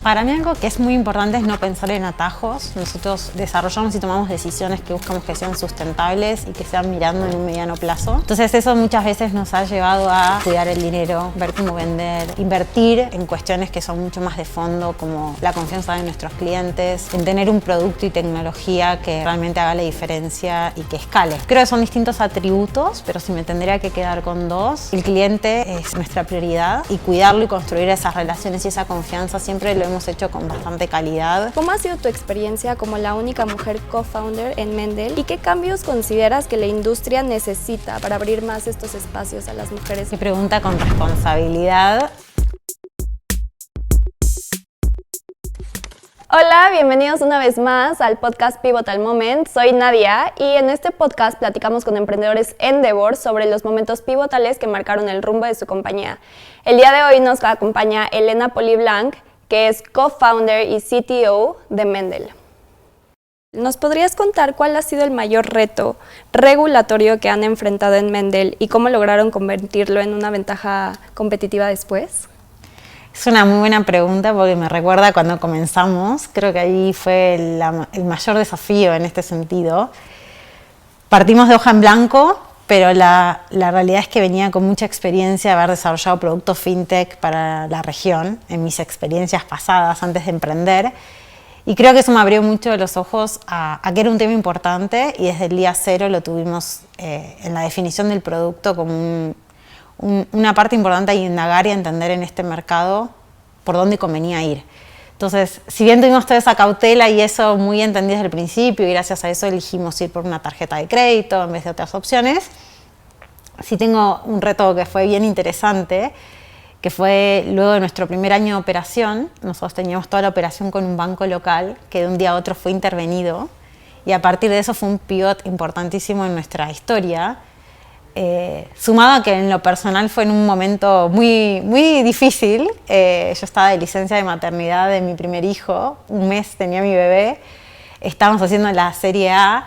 Para mí algo que es muy importante es no pensar en atajos. Nosotros desarrollamos y tomamos decisiones que buscamos que sean sustentables y que sean mirando en un mediano plazo. Entonces eso muchas veces nos ha llevado a cuidar el dinero, ver cómo vender, invertir en cuestiones que son mucho más de fondo, como la confianza de nuestros clientes, en tener un producto y tecnología que realmente haga la diferencia y que escale. Creo que son distintos atributos, pero si me tendría que quedar con dos, el cliente es nuestra prioridad y cuidarlo y construir esas relaciones y esa confianza siempre lo hemos hecho con bastante calidad. ¿Cómo ha sido tu experiencia como la única mujer co-founder en Mendel y qué cambios consideras que la industria necesita para abrir más estos espacios a las mujeres? Qué pregunta con responsabilidad. Hola, bienvenidos una vez más al podcast Pivotal Moment. Soy Nadia y en este podcast platicamos con emprendedores Endeavor sobre los momentos pivotales que marcaron el rumbo de su compañía. El día de hoy nos acompaña Elena Poliblanc, que es co-founder y CTO de Mendel. ¿Nos podrías contar cuál ha sido el mayor reto regulatorio que han enfrentado en Mendel y cómo lograron convertirlo en una ventaja competitiva después? Es una muy buena pregunta porque me recuerda cuando comenzamos. Creo que ahí fue el mayor desafío en este sentido. Partimos de hoja en blanco, pero la realidad es que venía con mucha experiencia de haber desarrollado productos fintech para la región, en mis experiencias pasadas antes de emprender. Y creo que eso me abrió mucho los ojos a que era un tema importante y desde el día cero lo tuvimos en la definición del producto como una parte importante a indagar y a entender en este mercado por dónde convenía ir. Entonces, si bien tuvimos toda esa cautela y eso muy entendido desde el principio y gracias a eso elegimos ir por una tarjeta de crédito en vez de otras opciones, sí tengo un reto que fue bien interesante, que fue luego de nuestro primer año de operación. Nosotros teníamos toda la operación con un banco local que de un día a otro fue intervenido y a partir de eso fue un pivot importantísimo en nuestra historia. Sumado a que en lo personal fue en un momento muy, muy difícil. Yo estaba de licencia de maternidad de mi primer hijo, un mes tenía mi bebé, estábamos haciendo la Serie A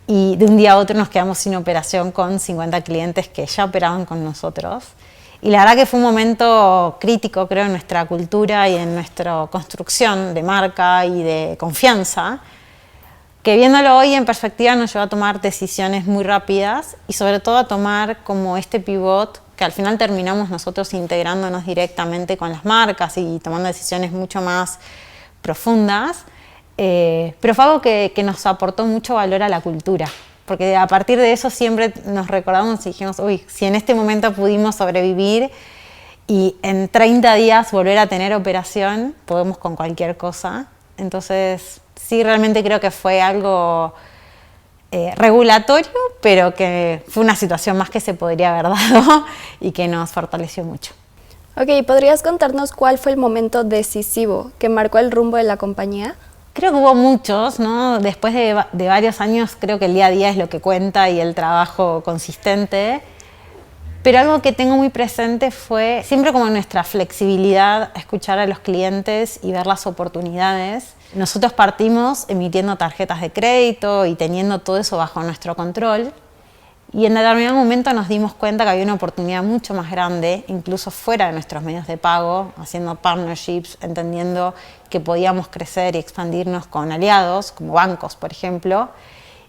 y de un día a otro nos quedamos sin operación con 50 clientes que ya operaban con nosotros. Y la verdad que fue un momento crítico, creo, en nuestra cultura y en nuestra construcción de marca y de confianza, que viéndolo hoy en perspectiva nos llevó a tomar decisiones muy rápidas y sobre todo a tomar como este pivot que al final terminamos nosotros integrándonos directamente con las marcas y tomando decisiones mucho más profundas, pero fue algo que nos aportó mucho valor a la cultura, porque a partir de eso siempre nos recordamos y dijimos, uy, si en este momento pudimos sobrevivir y en 30 días volver a tener operación, podemos con cualquier cosa. Entonces, sí, realmente creo que fue algo regulatorio, pero que fue una situación más que se podría haber dado y que nos fortaleció mucho. Ok, ¿podrías contarnos cuál fue el momento decisivo que marcó el rumbo de la compañía? Creo que hubo muchos, ¿no? Después de varios años creo que el día a día es lo que cuenta y el trabajo consistente. Pero algo que tengo muy presente fue siempre como nuestra flexibilidad a escuchar a los clientes y ver las oportunidades. Nosotros partimos emitiendo tarjetas de crédito y teniendo todo eso bajo nuestro control. Y en determinado momento nos dimos cuenta que había una oportunidad mucho más grande, incluso fuera de nuestros medios de pago, haciendo partnerships, entendiendo que podíamos crecer y expandirnos con aliados, como bancos, por ejemplo.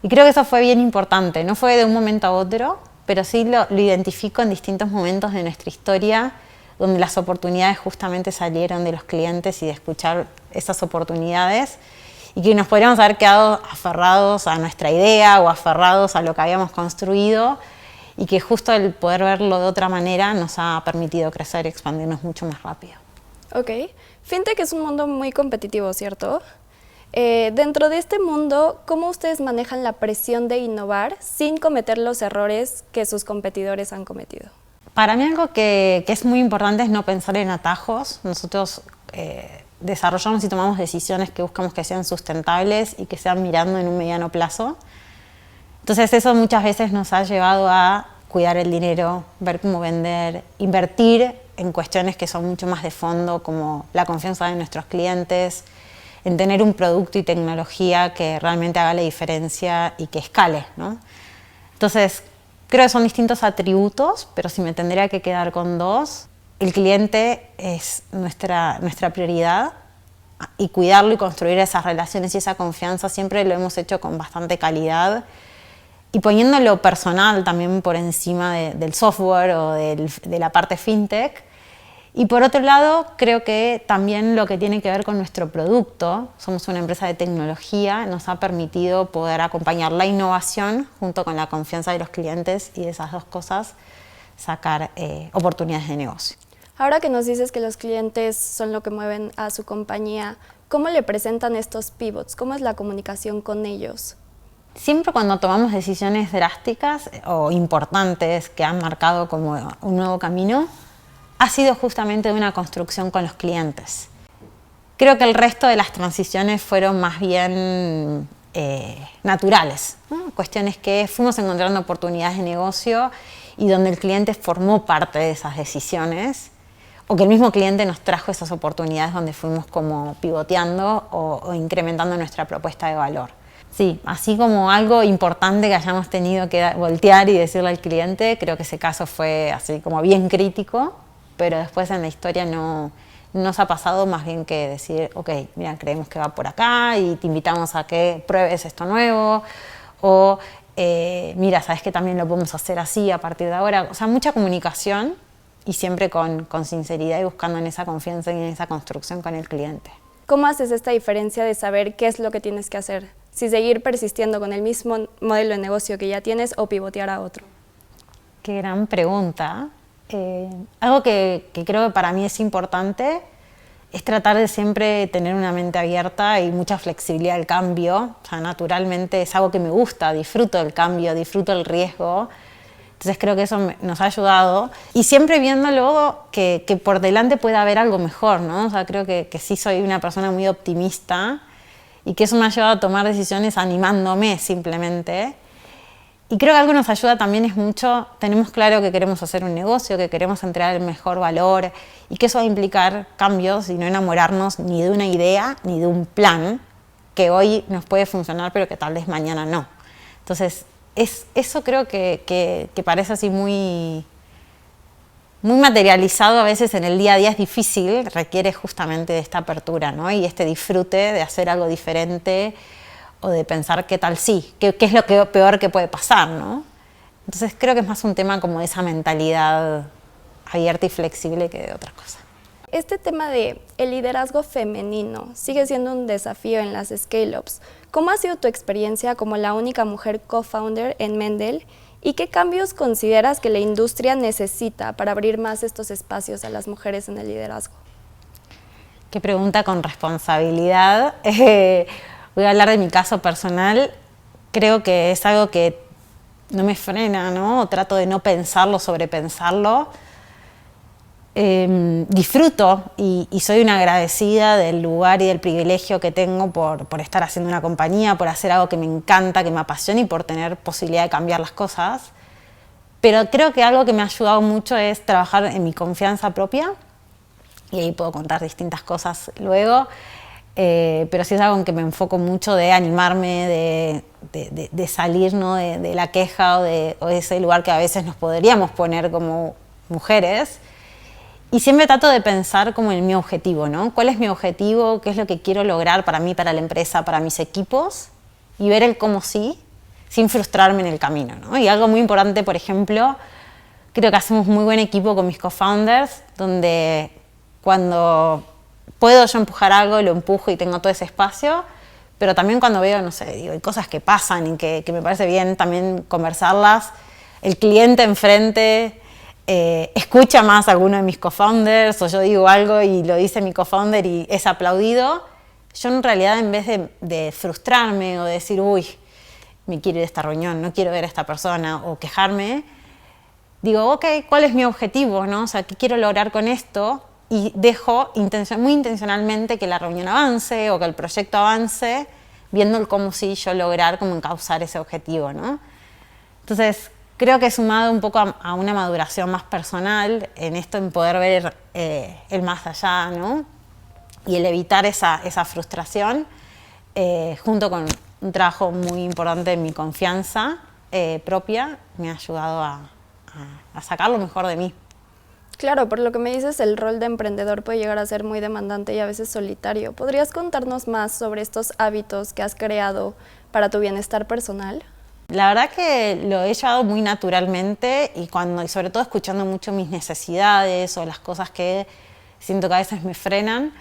Y creo que eso fue bien importante. No fue de un momento a otro, pero sí lo identifico en distintos momentos de nuestra historia donde las oportunidades justamente salieron de los clientes y de escuchar esas oportunidades y que nos podríamos haber quedado aferrados a nuestra idea o aferrados a lo que habíamos construido y que justo el poder verlo de otra manera nos ha permitido crecer y expandirnos mucho más rápido. Ok, fintech es un mundo muy competitivo, ¿cierto? Dentro de este mundo, ¿cómo ustedes manejan la presión de innovar sin cometer los errores que sus competidores han cometido? Para mí algo que es muy importante es no pensar en atajos. Nosotros desarrollamos y tomamos decisiones que buscamos que sean sustentables y que sean mirando en un mediano plazo. Entonces eso muchas veces nos ha llevado a cuidar el dinero, ver cómo vender, invertir en cuestiones que son mucho más de fondo, como la confianza de nuestros clientes, en tener un producto y tecnología que realmente haga la diferencia y que escale, ¿no? Entonces, creo que son distintos atributos, pero si me tendría que quedar con dos, el cliente es nuestra prioridad y cuidarlo y construir esas relaciones y esa confianza siempre lo hemos hecho con bastante calidad y poniendo lo personal también por encima del software o de la parte fintech. Y por otro lado, creo que también lo que tiene que ver con nuestro producto, somos una empresa de tecnología, nos ha permitido poder acompañar la innovación junto con la confianza de los clientes y de esas dos cosas sacar oportunidades de negocio. Ahora que nos dices que los clientes son lo que mueven a su compañía, ¿cómo le presentan estos pivots? ¿Cómo es la comunicación con ellos? Siempre cuando tomamos decisiones drásticas o importantes que han marcado como un nuevo camino, ha sido justamente de una construcción con los clientes. Creo que el resto de las transiciones fueron más bien naturales, ¿no? Cuestiones que fuimos encontrando oportunidades de negocio y donde el cliente formó parte de esas decisiones o que el mismo cliente nos trajo esas oportunidades donde fuimos como pivoteando o incrementando nuestra propuesta de valor. Sí, así como algo importante que hayamos tenido que voltear y decirle al cliente, creo que ese caso fue así como bien crítico, pero después en la historia no nos ha pasado más bien que decir, ok, mira, creemos que va por acá y te invitamos a que pruebes esto nuevo, o mira, sabes que también lo podemos hacer así a partir de ahora. O sea, mucha comunicación y siempre con sinceridad y buscando en esa confianza y en esa construcción con el cliente. ¿Cómo haces esta diferencia de saber qué es lo que tienes que hacer? Si seguir persistiendo con el mismo modelo de negocio que ya tienes o pivotear a otro. Qué gran pregunta. Algo que creo que para mí es importante es tratar de siempre tener una mente abierta y mucha flexibilidad al cambio. O sea, naturalmente es algo que me gusta, disfruto del cambio, disfruto el riesgo. Entonces creo que eso nos ha ayudado. Y siempre viéndolo que por delante puede haber algo mejor, ¿no? O sea, creo que sí soy una persona muy optimista y que eso me ha llevado a tomar decisiones animándome simplemente. Y creo que algo que nos ayuda también es mucho, tenemos claro que queremos hacer un negocio, que queremos entregar el mejor valor y que eso va a implicar cambios y no enamorarnos ni de una idea ni de un plan que hoy nos puede funcionar pero que tal vez mañana no. Entonces, eso creo que parece así muy materializado a veces en el día a día, es difícil, requiere justamente de esta apertura, ¿no? Y este disfrute de hacer algo diferente o de pensar qué tal sí, qué es lo peor que puede pasar, ¿no? Entonces creo que es más un tema como de esa mentalidad abierta y flexible que de otra cosa. Este tema de el liderazgo femenino sigue siendo un desafío en las scale-ups. ¿Cómo ha sido tu experiencia como la única mujer co-founder en Mendel? ¿Y qué cambios consideras que la industria necesita para abrir más estos espacios a las mujeres en el liderazgo? Qué pregunta con responsabilidad. Voy a hablar de mi caso personal. Creo que es algo que no me frena, ¿no? O trato de no pensarlo, sobrepensarlo. Disfruto y soy una agradecida del lugar y del privilegio que tengo por estar haciendo una compañía, por hacer algo que me encanta, que me apasiona y por tener posibilidad de cambiar las cosas. Pero creo que algo que me ha ayudado mucho es trabajar en mi confianza propia y ahí puedo contar distintas cosas luego. Pero sí es algo en que me enfoco mucho de animarme, de salir, ¿no? de la queja o de ese lugar que a veces nos podríamos poner como mujeres. Y siempre trato de pensar como en mi objetivo, ¿no? ¿Cuál es mi objetivo? ¿Qué es lo que quiero lograr para mí, para la empresa, para mis equipos? Y ver el cómo sí, sin frustrarme en el camino, ¿no? Y algo muy importante, por ejemplo, creo que hacemos muy buen equipo con mis co-founders, donde cuando puedo yo empujar algo, lo empujo y tengo todo ese espacio, pero también cuando veo, no sé, digo, hay cosas que pasan y que me parece bien también conversarlas, el cliente enfrente escucha más a alguno de mis co-founders o yo digo algo y lo dice mi co-founder y es aplaudido, yo en realidad en vez de frustrarme o de decir, uy, me quiero ir de esta reunión, no quiero ver a esta persona o quejarme, digo, ok, ¿cuál es mi objetivo? ¿No? O sea, ¿qué quiero lograr con esto? Y dejo muy intencionalmente que la reunión avance o que el proyecto avance, viendo el cómo sí yo lograr como encauzar ese objetivo, ¿no? Entonces, creo que he sumado un poco a una maduración más personal en esto, en poder ver el más allá, ¿no? Y el evitar esa frustración, junto con un trabajo muy importante en mi confianza propia, me ha ayudado a sacar lo mejor de mí. Claro, por lo que me dices, el rol de emprendedor puede llegar a ser muy demandante y a veces solitario. ¿Podrías contarnos más sobre estos hábitos que has creado para tu bienestar personal? La verdad que lo he llevado muy naturalmente y sobre todo escuchando mucho mis necesidades o las cosas que siento que a veces me frenan.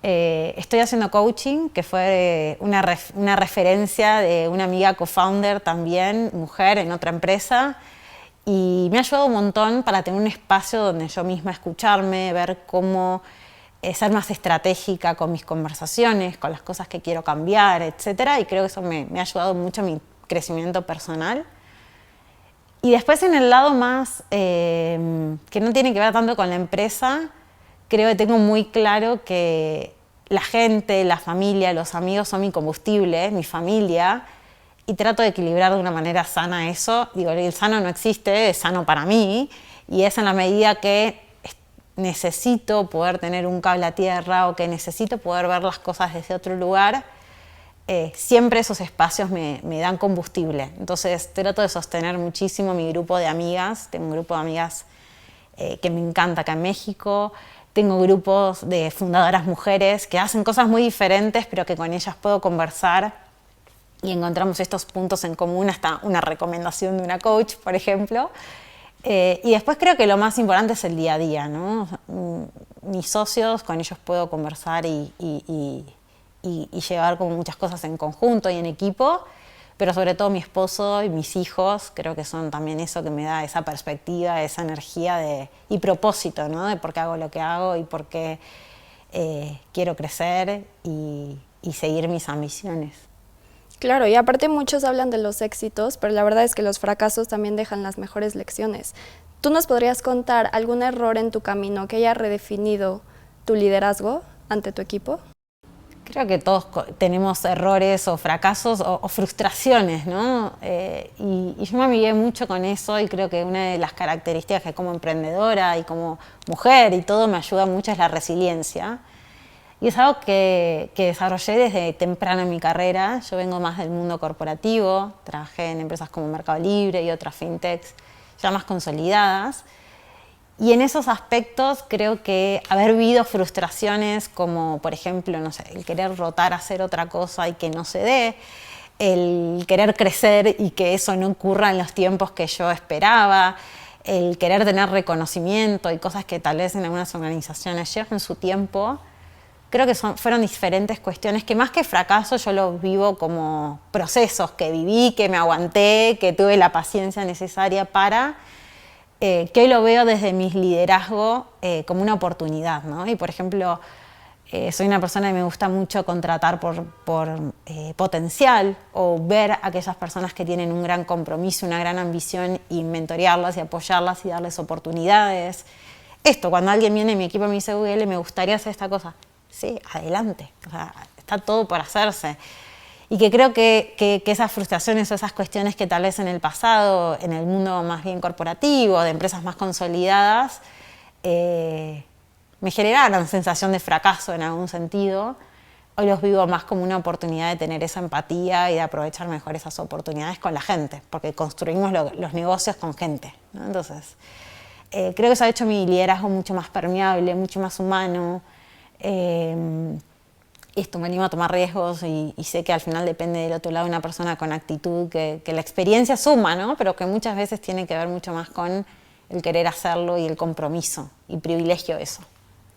Estoy haciendo coaching, que fue una referencia de una amiga co-founder también, mujer, en otra empresa. Y me ha ayudado un montón para tener un espacio donde yo misma escucharme, ver cómo ser más estratégica con mis conversaciones, con las cosas que quiero cambiar, etc. Y creo que eso me ha ayudado mucho a mi crecimiento personal. Y después en el lado más, que no tiene que ver tanto con la empresa, creo que tengo muy claro que la gente, la familia, los amigos son mi combustible, mi familia, y trato de equilibrar de una manera sana eso. Digo, el sano no existe, es sano para mí, y es en la medida que necesito poder tener un cable a tierra o que necesito poder ver las cosas desde otro lugar, siempre esos espacios me dan combustible. Entonces trato de sostener muchísimo mi grupo de amigas. Tengo un grupo de amigas que me encanta acá en México. Tengo grupos de fundadoras mujeres que hacen cosas muy diferentes, pero que con ellas puedo conversar y encontramos estos puntos en común, hasta una recomendación de una coach, por ejemplo. Y después creo que lo más importante es el día a día, ¿no? Mis socios, con ellos puedo conversar y llevar como muchas cosas en conjunto y en equipo, pero sobre todo mi esposo y mis hijos, creo que son también eso que me da esa perspectiva, esa energía y propósito, ¿no? De por qué hago lo que hago y por qué quiero crecer y seguir mis ambiciones. Claro, y aparte muchos hablan de los éxitos, pero la verdad es que los fracasos también dejan las mejores lecciones. ¿Tú nos podrías contar algún error en tu camino que haya redefinido tu liderazgo ante tu equipo? Creo que todos tenemos errores o fracasos o frustraciones, ¿no? Y yo me amigué mucho con eso y creo que una de las características que como emprendedora y como mujer y todo me ayuda mucho es la resiliencia. Y es algo que desarrollé desde temprano en mi carrera. Yo vengo más del mundo corporativo, trabajé en empresas como Mercado Libre y otras fintechs ya más consolidadas. Y en esos aspectos creo que haber vivido frustraciones como, por ejemplo, no sé, el querer rotar a hacer otra cosa y que no se dé, el querer crecer y que eso no ocurra en los tiempos que yo esperaba, el querer tener reconocimiento y cosas que tal vez en algunas organizaciones llevan su tiempo. Creo que fueron diferentes cuestiones que más que fracaso yo lo vivo como procesos que viví, que me aguanté, que tuve la paciencia necesaria para, que hoy lo veo desde mi liderazgo como una oportunidad, ¿no? Y por ejemplo, soy una persona que me gusta mucho contratar por potencial o ver a aquellas personas que tienen un gran compromiso, una gran ambición y mentorearlas y apoyarlas y darles oportunidades. Esto, cuando alguien viene en mi equipo y me dice, Google, me gustaría hacer esta cosa. Sí, adelante, o sea, está todo por hacerse. Y que creo que esas frustraciones o esas cuestiones que tal vez en el pasado, en el mundo más bien corporativo, de empresas más consolidadas, me generaron sensación de fracaso en algún sentido, hoy los vivo más como una oportunidad de tener esa empatía y de aprovechar mejor esas oportunidades con la gente, porque construimos los negocios con gente, ¿no? Entonces, creo que eso ha hecho mi liderazgo mucho más permeable, mucho más humano. Esto me anima a tomar riesgos y sé que al final depende del otro lado de una persona con actitud, que la experiencia suma, ¿no? Pero que muchas veces tiene que ver mucho más con el querer hacerlo y el compromiso, y privilegio eso.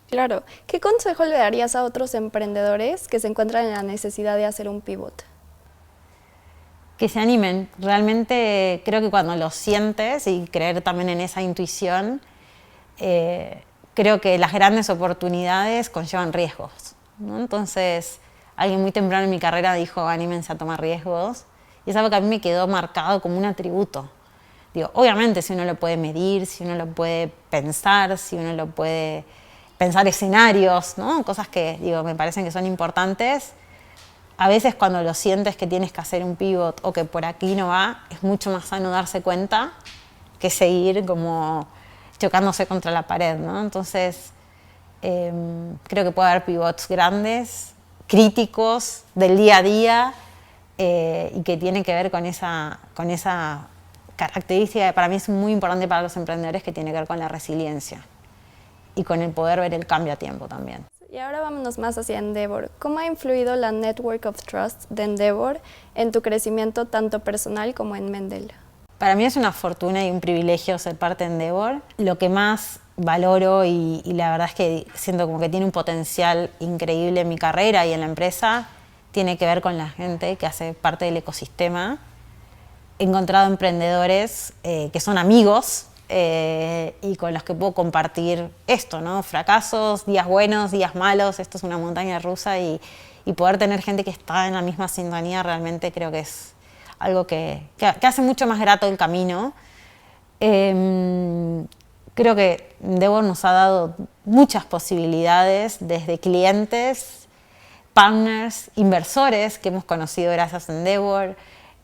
Claro. ¿Qué consejo le darías a otros emprendedores que se encuentran en la necesidad de hacer un pivot? Que se animen. Realmente creo que cuando lo sientes y creer también en esa intuición, creo que las grandes oportunidades conllevan riesgos, ¿no? Entonces, alguien muy temprano en mi carrera dijo, anímense a tomar riesgos. Y es algo que a mí me quedó marcado como un atributo. Digo, obviamente si uno lo puede medir, si uno lo puede pensar, si uno lo puede pensar escenarios, ¿no? Cosas que digo, me parecen que son importantes. A veces cuando lo sientes que tienes que hacer un pivot o que por aquí no va, es mucho más sano darse cuenta que seguir como chocándose contra la pared, ¿no? Entonces, creo que puede haber pivots grandes, críticos, del día a día, y que tienen que ver con esa característica que para mí es muy importante para los emprendedores, que tiene que ver con la resiliencia. y con el poder ver el cambio a tiempo también. Y ahora vámonos más hacia Endeavor. ¿Cómo ha influido la Network of Trust de Endeavor en tu crecimiento tanto personal como en Mendel? Para mí es una fortuna y un privilegio ser parte de Endeavor. Lo que más valoro y la verdad es que siento como que tiene un potencial increíble en mi carrera y en la empresa, tiene que ver con la gente que hace parte del ecosistema. He encontrado emprendedores que son amigos y con los que puedo compartir esto, ¿no? Fracasos, días buenos, días malos, esto es una montaña rusa y poder tener gente que está en la misma sintonía realmente creo que es algo que hace mucho más grato el camino. Creo que Endeavor nos ha dado muchas posibilidades, desde clientes, partners, inversores que hemos conocido gracias a Endeavor,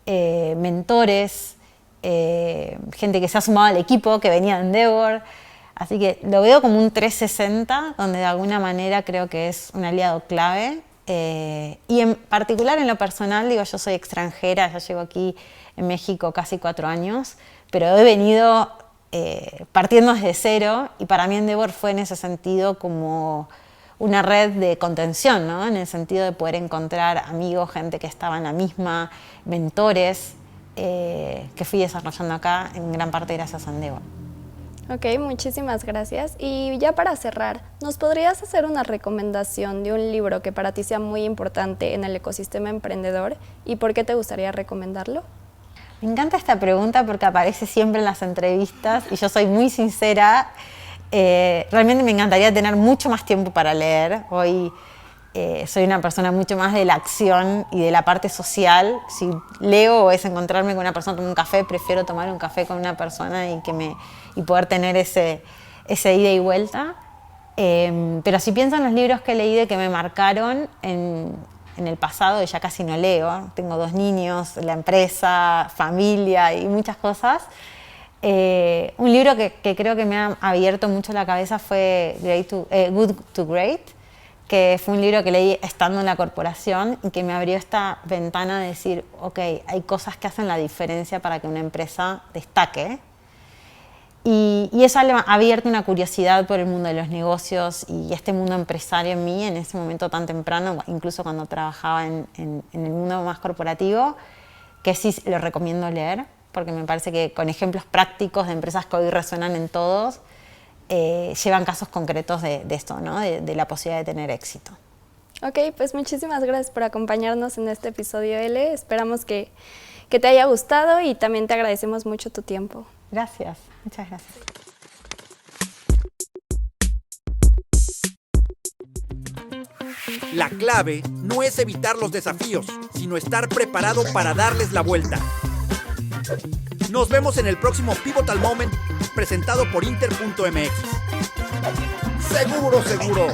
mentores, gente que se ha sumado al equipo que venía de Endeavor. Así que lo veo como un 360, donde de alguna manera creo que es un aliado clave. Y en particular en lo personal, digo, yo soy extranjera, ya llevo aquí en México casi 4 años, pero he venido partiendo desde cero y para mí Endeavor fue en ese sentido como una red de contención, ¿no? En el sentido de poder encontrar amigos, gente que estaba en la misma, mentores, que fui desarrollando acá en gran parte gracias a Endeavor. Ok, muchísimas gracias. Y ya para cerrar, ¿nos podrías hacer una recomendación de un libro que para ti sea muy importante en el ecosistema emprendedor y por qué te gustaría recomendarlo? Me encanta esta pregunta porque aparece siempre en las entrevistas y yo soy muy sincera. Realmente me encantaría tener mucho más tiempo para leer. Hoy soy una persona mucho más de la acción y de la parte social. Si leo o es encontrarme con una persona, tomar un café, prefiero tomar un café con una persona y poder tener ese ida y vuelta. Pero si pienso en los libros que he leído que me marcaron en el pasado, y ya casi no leo, tengo 2 niños, la empresa, familia y muchas cosas. Un libro que creo que me ha abierto mucho la cabeza fue Good to Great, que fue un libro que leí estando en la corporación y que me abrió esta ventana de decir, ok, hay cosas que hacen la diferencia para que una empresa destaque. Y eso ha abierto una curiosidad por el mundo de los negocios y este mundo empresario en mí en ese momento tan temprano, incluso cuando trabajaba en el mundo más corporativo, que sí lo recomiendo leer, porque me parece que con ejemplos prácticos de empresas que hoy resuenan en todos, llevan casos concretos de esto, ¿no? de la posibilidad de tener éxito. Ok, pues muchísimas gracias por acompañarnos en este episodio, L. Esperamos que te haya gustado y también te agradecemos mucho tu tiempo. Gracias, muchas gracias. La clave no es evitar los desafíos, sino estar preparado para darles la vuelta. Nos vemos en el próximo Pivotal Moment, presentado por Inter.mx. ¡Seguro, seguro!